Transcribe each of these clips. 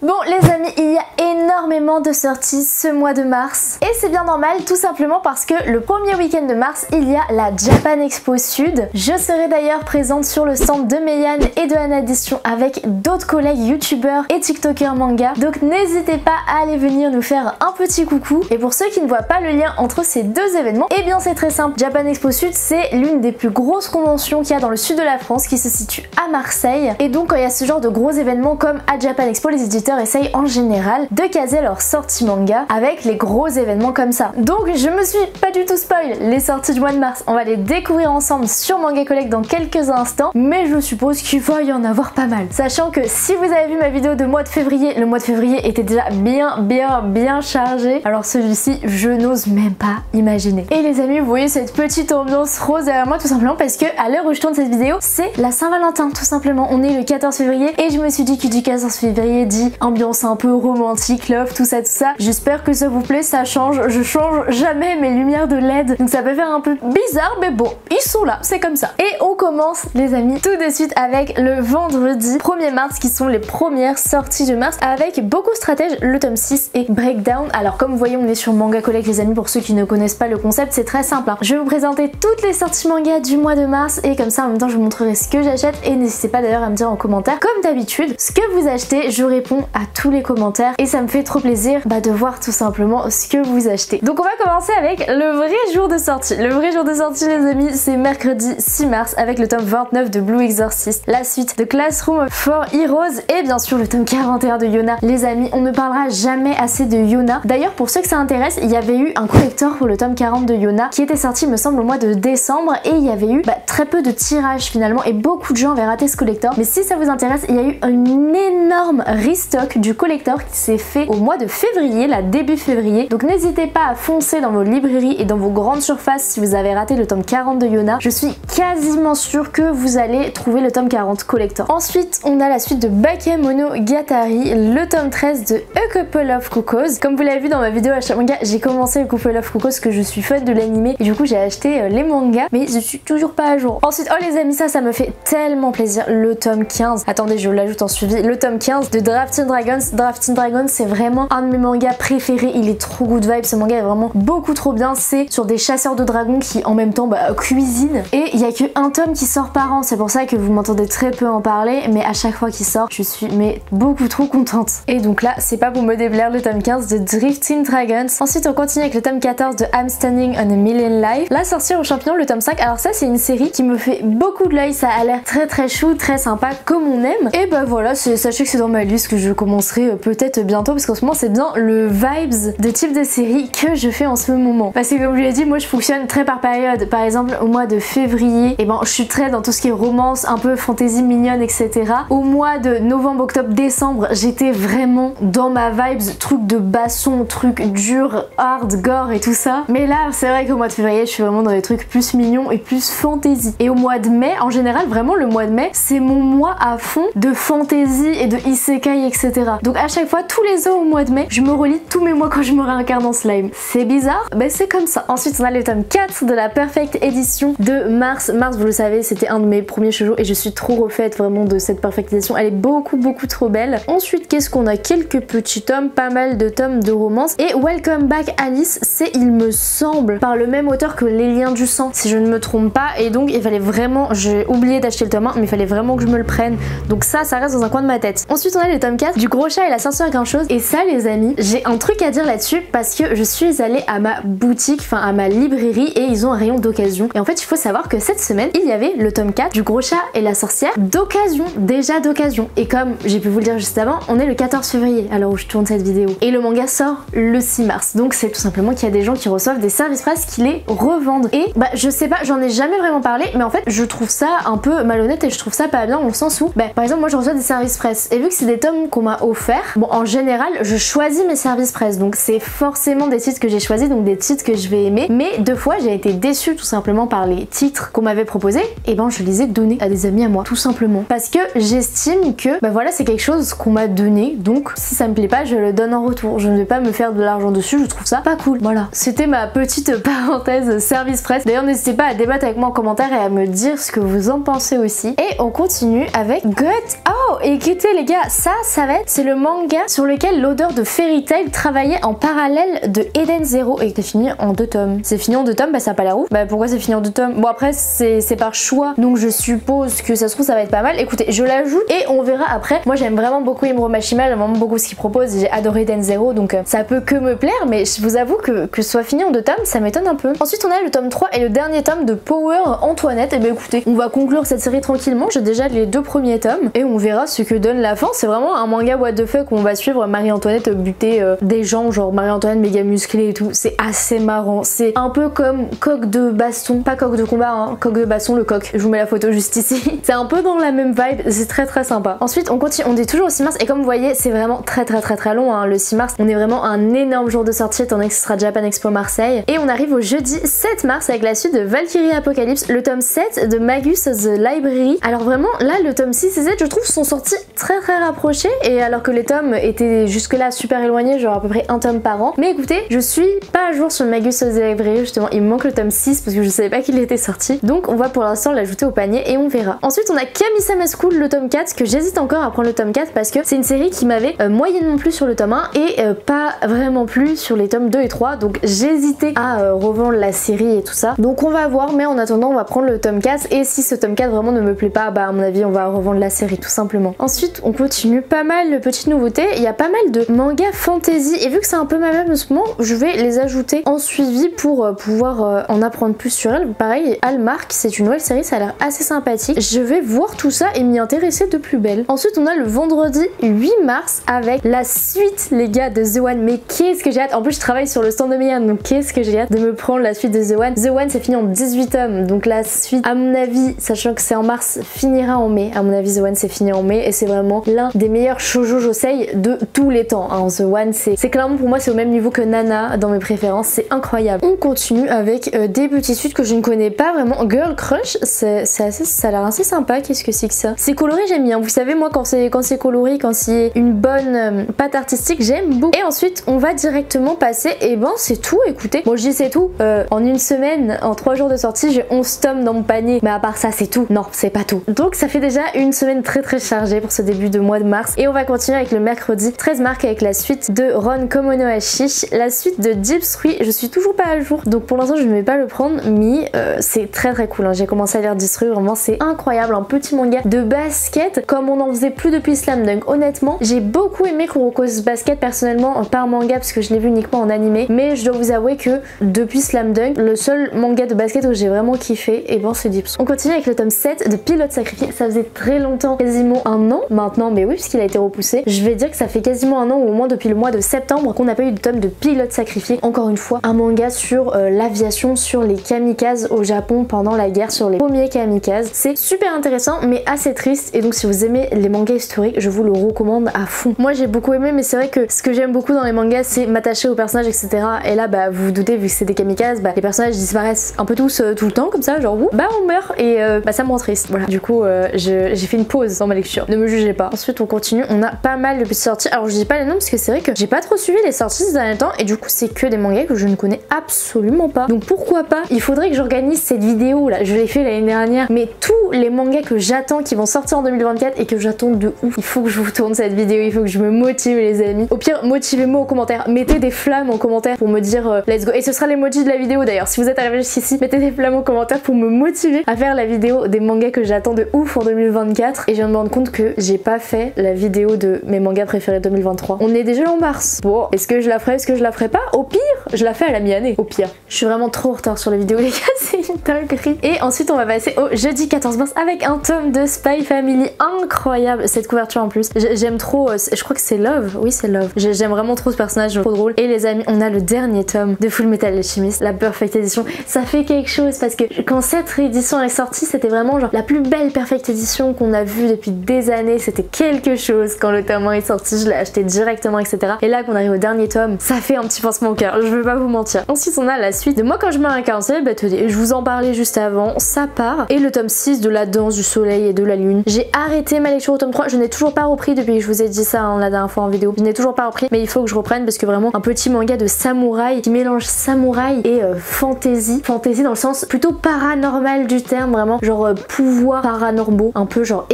Bon les amis, il y a énormément de sorties ce mois de mars et c'est bien normal tout simplement parce que le premier week-end de mars il y a la Japan Expo Sud. Je serai d'ailleurs présente sur le stand de Meian et de Anadition avec d'autres collègues youtubeurs et tiktokers manga, donc n'hésitez pas à aller venir nous faire un petit coucou. Et pour ceux qui ne voient pas le lien entre ces deux événements, eh bien c'est très simple. Japan Expo Sud c'est l'une des plus grosses conventions qu'il y a dans le sud de la France qui se situe à Marseille, et donc quand il y a ce genre de gros événements comme à Japan Expo, les éditeurs essayent en général de caser leurs sorties manga avec les gros événements comme ça. Donc je me suis pas du tout spoil les sorties du mois de mars, on va les découvrir ensemble sur Manga Collect dans quelques instants, mais je suppose qu'il va y en avoir pas mal. Sachant que si vous avez vu ma vidéo de mois de février, le mois de février était déjà bien chargé, alors celui-ci je n'ose même pas imaginer. Et les amis, vous voyez cette petite ambiance rose derrière moi tout simplement parce que à l'heure où je tourne cette vidéo c'est la Saint-Valentin tout simplement. On est le 14 février et je me suis dit qui dit 14 février dit ambiance un peu romantique, love, tout ça. J'espère que ça vous plaît, ça change. Je change jamais mes lumières de LED, donc ça peut faire un peu bizarre, mais bon, ils sont là, c'est comme ça. Et on commence les amis tout de suite avec le vendredi 1er mars qui sont les premières sorties de mars avec beaucoup stratège, le tome 6 et Breakdown. Alors comme vous voyez on est sur Manga Collect les amis, pour ceux qui ne connaissent pas le concept c'est très simple hein. Je vais vous présenter toutes les sorties manga du mois de mars et comme ça en même temps je vous montrerai ce que j'achète et n'hésitez pas d'ailleurs à me dire en commentaire comme d'habitude ce que vous achetez. Je réponds à tous les commentaires et ça me fait trop plaisir de voir tout simplement ce que vous achetez. Donc on va commencer avec le vrai jour de sortie. Le vrai jour de sortie les amis c'est mercredi 6 mars avec le tome 29 de Blue Exorcist, la suite de Classroom for Heroes et bien sûr le tome 41 de Yona. Les amis on ne parlera jamais assez de Yona. D'ailleurs pour ceux que ça intéresse il y avait eu un collector pour le tome 40 de Yona qui était sorti me semble au mois de décembre et il y avait eu très peu de tirages finalement et beaucoup de gens avaient raté ce collector, mais si ça vous intéresse il y a eu un énorme restock du collector qui s'est fait au mois de février, là début février, donc n'hésitez pas à foncer dans vos librairies et dans vos grandes surfaces si vous avez raté le tome 40 de Yona. Je suis quasiment sûre que vous allez trouver le tome 40 collector. Ensuite on a la suite de Bakemonogatari, le tome 13 de A Couple of Cuckoos. Comme vous l'avez vu dans ma vidéo achat manga, j'ai commencé A Couple of Cuckoos que je suis fan de l'anime et du coup j'ai acheté les mangas mais je suis toujours pas à jour. Ensuite oh les amis ça me fait tellement plaisir, le tome 15, attendez je l'ajoute en suivi, le tome 15 de Drafting Dragons. Drafting Dragons c'est vraiment un de mes mangas préférés, il est trop good vibe, ce manga est vraiment beaucoup trop bien, c'est sur des chasseurs de dragons qui en même temps cuisinent et il y a que un tome qui sort par an, c'est pour ça que vous m'entendez très peu en parler, mais à chaque fois qu'il sort je suis beaucoup trop contente. Et donc là c'est pas pour me déplaire, le tome 15 de Drifting Dragons. Ensuite on continue avec le tome 14 de I'm Standing on a Million Lives, La Sorcière au Champignon, le tome 5. Alors ça c'est une série qui me fait beaucoup de l'œil, ça a l'air très chou, très sympa comme on aime. Et voilà, sachez que c'est dans ma liste que je commencerai peut-être bientôt parce qu'en ce moment c'est bien le vibes de type de série que je fais en ce moment. Parce que comme je l'ai dit, moi je fonctionne très par période. Par exemple au mois de février, je suis très dans tout ce qui est romance, un peu fantasy mignonne, etc. Au mois de novembre, octobre, décembre, j'étais vraiment dans ma vibes, truc de basson, truc dur, hard, gore et tout ça. Mais là c'est vrai qu'au mois de février je suis vraiment dans des trucs plus mignons et plus fantasy. Et au mois de mai, en général vraiment le mois de mai c'est mon mois à fond de fantasy et de isekai, etc. Donc à chaque fois, tous les ans au mois de mai, je me relis tous mes mois quand je me réincarne en slime. C'est bizarre, mais c'est comme ça. Ensuite, on a le tome 4 de la Perfect Edition de mars. Mars, vous le savez, c'était un de mes premiers shoujo et je suis trop refaite vraiment de cette Perfect Edition. Elle est beaucoup trop belle. Ensuite, qu'est-ce qu'on a? Quelques petits tomes, pas mal de tomes de romance. Et Welcome Back Alice, c'est, il me semble, par le même auteur que Les Liens du Sang, si je ne me trompe pas. Et donc, il fallait vraiment, j'ai oublié d'acheter le tome 1, mais il fallait vraiment que je me le prenne. Donc ça reste dans un coin de ma tête. Ensuite, on a le tome 4 du Gros Chat et la Sorcière Grincheuse. Et ça, les amis, j'ai un truc à dire là-dessus parce que je suis allée à ma boutique, enfin à ma librairie, et ils ont un rayon d'occasion. Et en fait, il faut savoir que cette semaine, il y avait le tome 4 du Gros Chat et la Sorcière d'occasion, déjà d'occasion. Et comme j'ai pu vous le dire juste avant, on est le 14 février à l'heure où je tourne cette vidéo. Et le manga sort le 6 mars. Donc c'est tout simplement qu'il y a des gens qui reçoivent des services presse qui les revendent. Et je sais pas, j'en ai jamais vraiment parlé, mais en fait, je trouve ça un peu malhonnête et je trouve ça pas bien dans le sens où, par exemple, moi je reçois des services presse et vu que c'est des tomes qu'on m'a offert, bon en général général, je choisis mes services presse, donc c'est forcément des titres que j'ai choisis, donc des titres que je vais aimer. Mais 2 fois, j'ai été déçue tout simplement par les titres qu'on m'avait proposés, et ben je les ai donnés à des amis à moi, tout simplement. Parce que j'estime que, bah voilà, c'est quelque chose qu'on m'a donné, donc si ça me plaît pas, je le donne en retour. Je ne vais pas me faire de l'argent dessus, je trouve ça pas cool. Voilà, c'était ma petite parenthèse service presse. D'ailleurs, n'hésitez pas à débattre avec moi en commentaire et à me dire ce que vous en pensez aussi. Et on continue avec Gut. Oh, écoutez les gars, ça va être, c'est le manga sur lequel l'auteur de Fairy Tail travaillait en parallèle de Eden Zero et c'est fini en 2 tomes. C'est fini en 2 tomes, bah ça a pas l'air ouf. Bah pourquoi c'est fini en 2 tomes? Bon après c'est par choix, donc je suppose que ça se trouve ça va être pas mal. Écoutez, je l'ajoute et on verra après. Moi j'aime vraiment beaucoup Imro Mashima, j'aime vraiment beaucoup ce qu'il propose, j'ai adoré Eden Zero, donc ça peut que me plaire, mais je vous avoue que ce soit fini en 2 tomes, ça m'étonne un peu. Ensuite on a le tome 3 et le dernier tome de Power Antoinette. Et bah écoutez, on va conclure cette série tranquillement, j'ai déjà les 2 premiers tomes et on verra ce que donne la fin. C'est vraiment un manga what the fuck où on va suivre Marie-Antoinette buter des gens, genre Marie-Antoinette méga musclée et tout. C'est assez marrant, c'est un peu comme Coq de baston, pas Coq de combat, hein, Coq de baston, le coq. Je vous mets la photo juste ici. C'est un peu dans la même vibe, c'est très sympa. Ensuite on continue, on est toujours au 6 mars et comme vous voyez c'est vraiment très long hein, le 6 mars. On est vraiment un énorme jour de sortie étant donné que ce sera Japan Expo Marseille. Et on arrive au jeudi 7 mars avec la suite de Valkyrie Apocalypse, le tome 7 de Magus The Library. Alors vraiment là le tome 6 et 7 je trouve sont sortis très rapprochés, et alors que les tomes étaient jusque là super éloignés, genre à peu près un tome par an. Mais écoutez, je suis pas à jour sur Magus The Library, justement il me manque le tome 6 parce que je savais pas qu'il était sorti, donc on va pour l'instant l'ajouter au panier et on verra. Ensuite on a Kami-sama School, le tome 4, que j'hésite encore à prendre le tome 4 parce que c'est une série qui m'avait moyennement plu sur le tome 1 et pas vraiment plu sur les tomes 2 et 3, donc j'hésitais à revendre la série et tout ça. Donc on va voir, mais en attendant on va prendre le tome 4 et si ce tome 4 vraiment ne me plaît pas, bah à mon avis on va revendre la série tout simplement. Ensuite on continue, pas mal de petites nouveautés, il y a pas mal de mangas fantasy et vu que c'est un peu ma même en ce moment, je vais les ajouter en suivi pour pouvoir en apprendre plus sur elle. Pareil, Hallmark, c'est une nouvelle série, ça a l'air assez sympathique. Je vais voir tout ça et m'y intéresser de plus belle. Ensuite on a le vendredi 8 mars avec la suite les gars de The One, mais qu'est-ce que j'ai hâte. En plus je travaille sur le stand de Mian, donc qu'est-ce que j'ai hâte de me prendre la suite de The One. The One c'est fini en 18 tomes, donc la suite à mon avis, sachant que c'est en mars, finira en mai. À mon avis The One c'est fini en mai et c'est vraiment l'un des meilleurs shoujo josei de tous les temps hein. The One c'est clairement pour moi c'est au même niveau que Nana dans mes préférences, c'est incroyable. On continue avec des petites suites que je ne connais pas vraiment. Girl Crush, ça a l'air assez sympa. Qu'est-ce que c'est que ça? C'est coloré, j'aime bien. Vous savez moi quand c'est coloré, quand c'est une bonne patte artistique, j'aime beaucoup. Et ensuite on va directement passer, et ben c'est tout. Écoutez, bon je dis c'est tout, en une semaine, en 3 jours de sortie j'ai 11 tomes dans mon panier, mais à part ça c'est tout. Non c'est pas tout. Donc ça fait déjà une semaine très chargée pour ce début de mois de mars et on va continuer avec le mercredi 13 mars avec la suite de Ron Komonohashi, la suite de Deep Fruit. Je suis toujours pas à jour donc pour l'instant je ne vais pas le prendre, mais c'est très cool hein. J'ai commencé à lire Deep Fruit, vraiment c'est incroyable, un petit manga de basket comme on en faisait plus depuis Slam Dunk. Honnêtement j'ai beaucoup aimé Kuroko's Basket personnellement par manga parce que je l'ai vu uniquement en animé, mais je dois vous avouer que depuis Slam Dunk le seul manga de basket où j'ai vraiment kiffé, et bon c'est Deep. On continue avec le tome 7 de Pilote Sacrifié. Ça faisait très longtemps, quasiment un an maintenant, mais oui puisqu'il a été repoussé. Je vais dire que ça fait quasiment un an ou au moins depuis le mois de septembre qu'on n'a pas eu de tome de Pilote Sacrifié. Encore une fois un manga sur l'aviation, sur les kamikazes au Japon pendant la guerre, sur les premiers kamikazes. C'est super intéressant mais assez triste, et donc si vous aimez les mangas historiques je vous le recommande à fond. Moi j'ai beaucoup aimé, mais c'est vrai que ce que j'aime beaucoup dans les mangas c'est m'attacher aux personnages etc, et là bah vous vous doutez vu que c'est des kamikazes, bah les personnages disparaissent un peu tous tout le temps comme ça, genre bah on meurt et bah ça me rend triste. Voilà, du coup j'ai fait une pause dans ma lecture, ne me jugez pas. Ensuite on continue, on a pas mal de petites sorties. Alors je dis pas les noms parce que c'est vrai que j'ai pas trop suivi les sorties ces derniers temps et du coup c'est que des mangas que je ne connais absolument pas, donc pourquoi pas, il faudrait que j'organise cette vidéo là, je l'ai fait l'année dernière, mais tous les mangas que j'attends qui vont sortir en 2024 et que j'attends de ouf, il faut que je vous tourne cette vidéo, il faut que je me motive les amis. Au pire motivez-moi en commentaire, mettez des flammes en commentaire pour me dire let's go, et ce sera l'emoji de la vidéo d'ailleurs. Si vous êtes arrivé jusqu'ici, mettez des flammes en commentaire pour me motiver à faire la vidéo des mangas que j'attends de ouf en 2024. Et je viens de me rendre compte que j'ai pas fait la vidéo de mes mangas préférés 2023. On est déjà en mars. Bon, est-ce que je la ferai, est-ce que je la ferai pas? Au pire, je la fais à la mi-année. Au pire. Je suis vraiment trop en retard sur les vidéos les gars, c'est une dinguerie. Et ensuite on va passer au jeudi 14 mars avec un tome de Spy Family incroyable. Cette couverture en plus, j'aime trop, je crois que c'est Love, oui c'est Love. J'aime vraiment trop ce personnage, trop drôle. Et les amis, on a le dernier tome de Full Metal Alchemist, la Perfect Edition. Ça fait quelque chose parce que quand cette réédition est sortie, c'était vraiment genre la plus belle Perfect Edition qu'on a vue depuis des années. C'était quelque chose. Quand le tome 1 est sorti, je l'ai acheté acheté directement, etc. Et là qu'on arrive au dernier tome, ça fait un petit pincement au cœur, je veux pas vous mentir. Ensuite on a la suite de Moi quand je me réincarne, bah tenez, je vous en parlais juste avant, ça part. Et le tome 6 de La danse du soleil et de la lune. J'ai arrêté ma lecture au tome 3, je n'ai toujours pas repris depuis que je vous ai dit ça la dernière fois en vidéo. Je n'ai toujours pas repris, mais il faut que je reprenne parce que vraiment un petit manga de samouraï qui mélange samouraï et fantasy. Fantasy dans le sens plutôt paranormal du terme, vraiment genre pouvoir paranormaux, un peu genre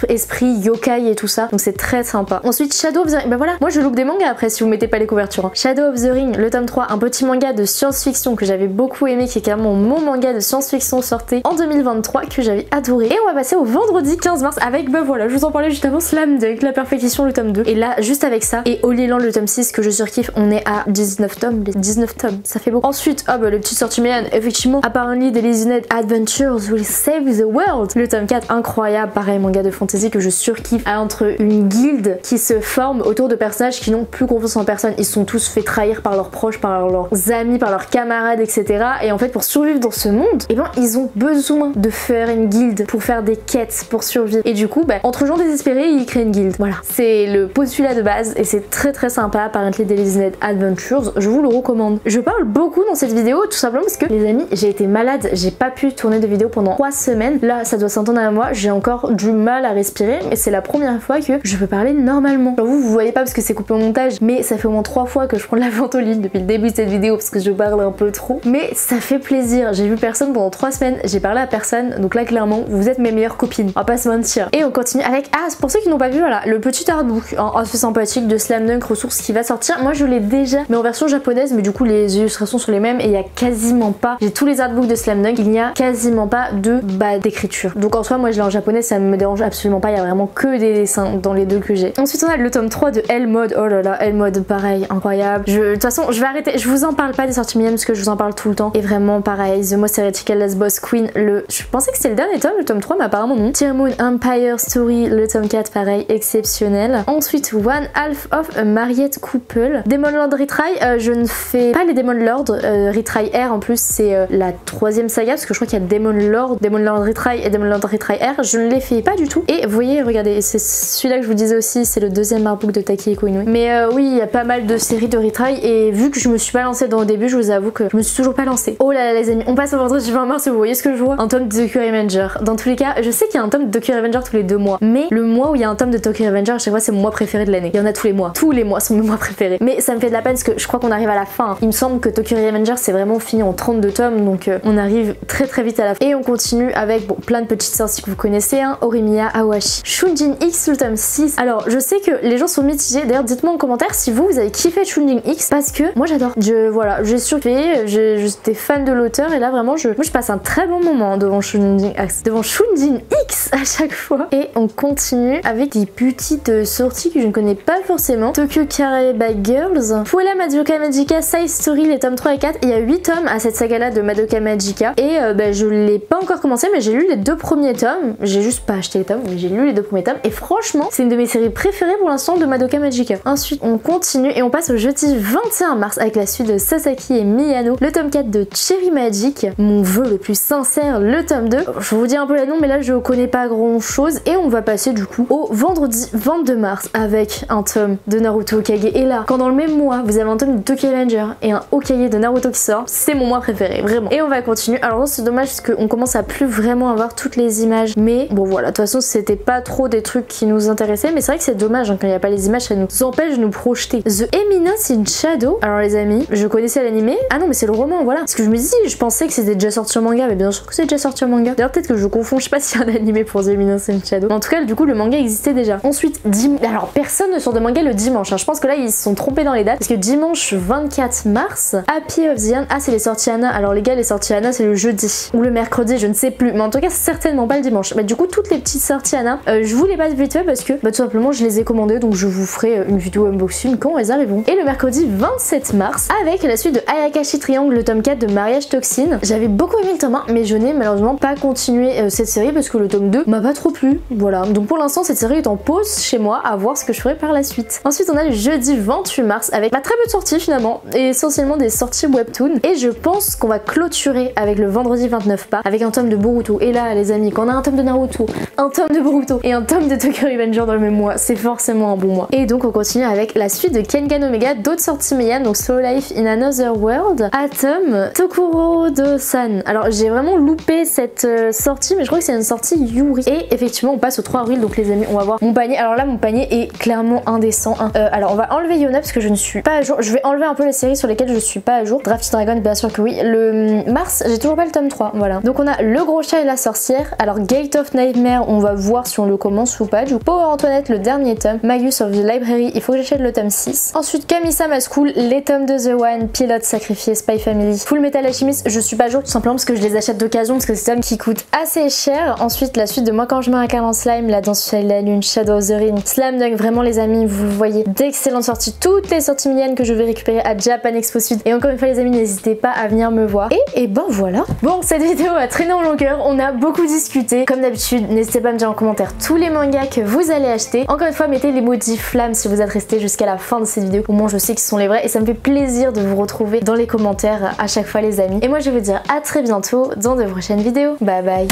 esprit yokai et tout ça. Donc c'est très sympa. Ensuite Shadow of the Ring, bah voilà, moi je loupe des mangas après si vous mettez pas les couvertures. Hein. Shadow of the Ring, le tome 3, un petit manga de science-fiction que j'avais beaucoup aimé, qui est carrément mon manga de science-fiction sorti en 2023 que j'avais adoré. Et on va passer au vendredi 15 mars avec, bah voilà, je vous en parlais juste avant, Slam Dunk, La Perfection, le tome 2. Et là, juste avec ça, et Holy Land, le tome 6 que je surkiffe, on est à 19 tomes, les 19 tomes, ça fait beaucoup. Ensuite, ah bah le petit sortie médiane, effectivement, Apparently Deleted Adventures Will Save the World, le tome 4, incroyable, pareil, manga de fantasy que je surkiffe, entre une guilde qui se forme autour de personnages qui n'ont plus confiance en personne. Ils sont tous fait trahir par leurs proches, par leurs amis, par leurs camarades, etc. Et en fait, pour survivre dans ce monde, eh ben, ils ont besoin de faire une guilde pour faire des quêtes, pour survivre. Et du coup, bah, entre gens désespérés, ils créent une guilde. Voilà, c'est le postulat de base et c'est très très sympa. Apparently Deleted Adventures, je vous le recommande. Je parle beaucoup dans cette vidéo tout simplement parce que les amis, j'ai été malade, j'ai pas pu tourner de vidéo pendant 3 semaines. Là, ça doit s'entendre à moi, j'ai encore du mal à respirer et c'est la première fois que je peux parler normalement. Genre vous voyez pas parce que c'est coupé au montage, mais ça fait au moins 3 fois que je prends de la ventoline depuis le début de cette vidéo parce que je parle un peu trop. Mais ça fait plaisir, j'ai vu personne pendant 3 semaines, j'ai parlé à personne, donc là clairement vous êtes mes meilleures copines, on va pas se mentir. Et on continue avec, ah pour ceux qui n'ont pas vu, voilà, le petit artbook assez sympathique de Slam Dunk Ressources qui va sortir. Moi je l'ai déjà, mais en version japonaise, mais du coup les illustrations sont les mêmes et il y a quasiment pas, j'ai tous les artbooks de Slam Dunk, il n'y a quasiment pas de d'écriture. Donc en soi moi je l'ai en japonais, ça me dérange absolument pas, il y a vraiment que des dessins dans les deux que j'ai. Ensuite on a le tome 3 de L-Mode, oh là là, L-Mode pareil, incroyable. De toute façon je vais arrêter, je vous en parle pas des sorties miennes parce que je vous en parle tout le temps. Et vraiment pareil, The Most Heretical Last Boss Queen, je pensais que c'était le dernier tome, le tome 3, mais apparemment non. Tear Moon Empire Story, le tome 4 pareil, exceptionnel. Ensuite One Half of a Married Couple, Demon Lord Retry, je ne fais pas les Demon Lord, Retry R en plus c'est la 3e saga parce que je crois qu'il y a Demon Lord Retry et Demon Lord Retry R, je ne les fais pas du tout. Et vous voyez, regardez, c'est celui-là que je vous disais aussi, c'est le 2e artbook de Takehiko Inoue. Mais oui, il y a pas mal de séries de retry et vu que je me suis pas lancée dans le début, je vous avoue que je me suis toujours pas lancée. Oh là là les amis, on passe au vendredi 20 mars, vous voyez ce que je vois? Un tome de Tokyo Revenger. Dans tous les cas, je sais qu'il y a un tome de Tokyo Revenger tous les 2 mois, mais le mois où il y a un tome de Tokyo Revenger, à chaque fois c'est mon mois préféré de l'année. Il y en a tous les mois. Tous les mois sont mes mois préférés. Mais ça me fait de la peine parce que je crois qu'on arrive à la fin. Il me semble que Tokyo Revenger c'est vraiment fini en 32 tomes, donc on arrive très très vite à la fin. Et on continue avec bon, plein de petites sorties que vous connaissez, hein. Orimiya Awashi. Shunjin X, le tome 6. Alors je sais que les gens sont mitigés, d'ailleurs dites-moi en commentaire si vous avez kiffé Shunjin X parce que moi j'adore. Voilà, j'ai surkiffé, j'étais fan de l'auteur et là vraiment je passe un très bon moment devant Shunjin X à chaque fois. Et on continue avec des petites sorties que je ne connais pas forcément. Tokyo Carey by Girls, Puella Madoka Magica Side Story, les tomes 3 et 4. Il y a 8 tomes à cette saga là de Madoka Magica et je l'ai pas encore commencé mais j'ai lu les 2 premiers tomes. J'ai juste pas acheté les tomes mais j'ai lu les 2 premiers tomes et franchement c'est une de mes séries préférées pour l'instant de Madoka Magica. Ensuite on continue et on passe au jeudi 21 mars avec la suite de Sasaki et Miyano, le tome 4 de Cherry Magic, mon vœu le plus sincère, le tome 2. Je vous dis un peu les noms mais là je connais pas grand chose et on va passer du coup au vendredi 22 mars avec un tome de Naruto Hokage. Et là quand dans le même mois vous avez un tome de Tokyo Revenger et un Hokage de Naruto qui sort, c'est mon mois préféré vraiment. Et on va continuer. Alors là c'est dommage parce qu'on commence à plus vraiment avoir toutes les images mais bon voilà, de toute façon c'était pas trop des trucs qui nous intéressaient mais c'est vrai que c'est dommage hein, quand il n'y a pas les images, ça nous empêche de nous projeter. The Eminence in Shadow, alors les amis je connaissais l'animé, ah non mais c'est le roman voilà, parce que je me dis je pensais que c'était déjà sorti en manga mais bien sûr que c'est déjà sorti en manga. D'ailleurs peut-être que je confonds, je sais pas s'il y a un animé pour The Eminence in Shadow, mais en tout cas du coup le manga existait déjà. Ensuite alors personne ne sort de manga le dimanche hein. Je pense que là ils se sont trompés dans les dates parce que dimanche 24 mars Happy of the End, ah c'est les sorties Anna, alors les gars les sorties Anna c'est le jeudi ou le mercredi je ne sais plus mais en tout cas certainement pas le dimanche. Bah du coup toutes les petites sorties Anna je vous les passe vite fait parce que tout simplement je les ai commandées donc je vous ferai une vidéo unboxing quand elles arriveront. Et le mercredi 27 mars avec la suite de Ayakashi Triangle, le tome 4 de Mariage Toxine. J'avais beaucoup aimé le tome 1 mais je n'ai malheureusement pas continué cette série parce que le tome 2 m'a pas trop plu. Voilà, donc pour l'instant cette série est en pause chez moi, à voir ce que je ferai par la suite. Ensuite on a le jeudi 28 mars avec très peu de sorties finalement et essentiellement des sorties webtoon et je pense qu'on va clôturer avec le vendredi 29 pas avec un tome de Boruto. Et là les amis, quand on a un tome de Naruto, un tome de Boruto et un tome de Tokyo Revenger dans le même mois, c'est forcément un bon mois. Et donc on continue avec la suite de Kengan Omega, d'autres sorties Meian, donc Slow Life in Another World, Atom, Tokuro de San. Alors j'ai vraiment loupé cette sortie, mais je crois que c'est une sortie Yuri. Et effectivement on passe au 3 avril, donc les amis on va voir mon panier. Alors là mon panier est clairement indécent, hein. Alors on va enlever Yona parce que je ne suis pas à jour. Je vais enlever un peu les séries sur lesquelles je suis pas à jour. Drafty Dragon bien sûr que oui. Le Mars j'ai toujours pas le tome 3, voilà. Donc on a le gros chat et la sorcière. Alors Gate of Nightmare on va voir si on le commence ou pas. Du coup Power Antoinette le dernier tome, Magus of the Library, il faut que j'achète le tome 6. Ensuite Kami-sama School, les tomes de The One, Pilote Sacrifié, Spy Family, Full Metal Alchemist, je suis pas à jour tout simplement parce que je les achète d'occasion parce que c'est des tomes qui coûtent assez cher. Ensuite la suite de Moi quand je mets un câlin en slime, La danse de la lune, Shadow of the Ring, Slam Dunk, vraiment les amis vous voyez d'excellentes sorties, toutes les sorties Meian que je vais récupérer à Japan Expo Sud. Et encore une fois les amis n'hésitez pas à venir me voir. Et ben voilà. Bon cette vidéo a traîné en longueur, on a beaucoup discuté. Comme d'habitude n'hésitez pas à me dire en commentaire tous les mangas que vous allez acheter. Encore une fois mettez l'emoji flamme si vous êtes resté jusqu'à la fin de cette vidéo. Au moins je sais qu'ils sont les vrais et ça me fait plaisir de vous retrouver dans les commentaires à chaque fois les amis. Et moi je vais vous dire à très bientôt dans de prochaines vidéos. Bye bye.